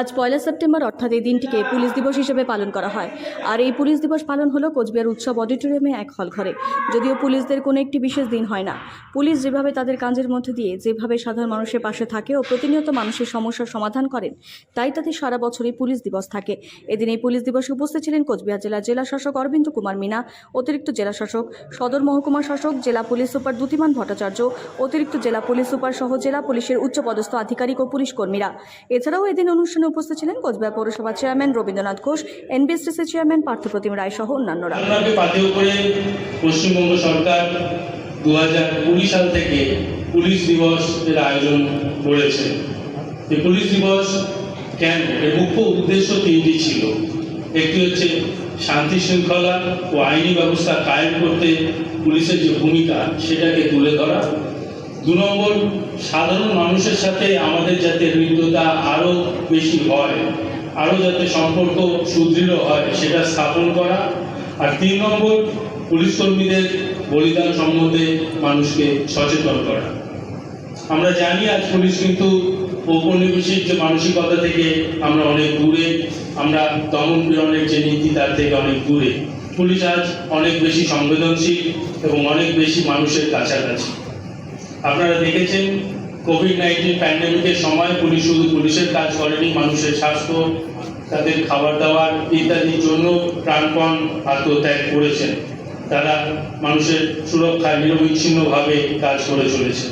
আজ 1 সেপ্টেম্বর অর্থাৎ এই দিনটিকে পুলিশ দিবস হিসেবে পালন করা হয়। আর এই পুলিশ দিবস পালন হলো কোচবিহার উৎসব অডিটোরিয়ামে এক হল ঘরে। যদিও পুলিশদের কোনো একটি বিশেষ দিন হয় না, পুলিশ যেভাবে তাদের কাজের মধ্যে দিয়ে যেভাবে সাধারণ মানুষের পাশে থাকে ও প্রতিনিয়ত মানুষের সমস্যার সমাধান করেন, তাই তাদের সারা বছরই পুলিশ দিবস থাকে। এদিন এই পুলিশ দিবসে উপস্থিত ছিলেন কোচবিহার জেলার জেলা শাসক অরবিন্দ কুমার মিনা, অতিরিক্ত জেলা শাসক, সদর মহকুমা শাসক, জেলা পুলিশ সুপার দ্যুতিমান ভট্টাচার্য, অতিরিক্ত জেলা পুলিশ সুপার সহ জেলা পুলিশের উচ্চপদস্থ আধিকারিক ও পুলিশ কর্মীরা। এছাড়াও এদিন অনুষ্ঠানে উপস্থিত ছিলেন কোচবিহার পৌরসভা chairman Rabindranath Ghosh, NBSTC chairman Parthapratim Roy সহ অন্যান্যরা। পশ্চিমবঙ্গ সরকার 2020 সাল থেকে পুলিশ দিবসের আয়োজন করেছে। এই পুলিশ দিবস কেন? এর মুখ্য উদ্দেশ্য তিনটি ছিল। একটি হচ্ছে শান্তি শৃঙ্খলা ও আইনি ব্যবস্থা কায়েম করতে পুলিশের যে ভূমিকা সেটাকে তুলে ধরা। 2 নম্বর, সাধারণ মানুষের সাথে আমাদের যাতে হৃদ্যতা আরও বেশি হয়, আরও যাতে সম্পর্ক সুদৃঢ় হয় সেটা স্থাপন করা। আর 3 নম্বর, পুলিশ কর্মীদের বলিদান সম্বন্ধে মানুষকে সচেতন করা। আমরা জানি আজ পুলিশ কিন্তু ঔপনিবেশিক যে মানসিকতা থেকে আমরা অনেক দূরে, আমরা দমন পীড়নের যে নীতি তার থেকে অনেক দূরে। পুলিশ আজ অনেক বেশি সংবেদনশীল এবং অনেক বেশি মানুষের কাছাকাছি। আপনারা দেখেছেন কোভিড-19 প্যান্ডেমিকের সময় পুলিশ শুধু পুলিশের কাজ করেনি, মানুষের স্বাস্থ্য, তাদের খাবার দাবার ইত্যাদির জন্য প্রাণপণ আত্মত্যাগ করেছেন। তারা মানুষের সুরক্ষায় নিরবিচ্ছিন্নভাবে কাজ করে চলেছে।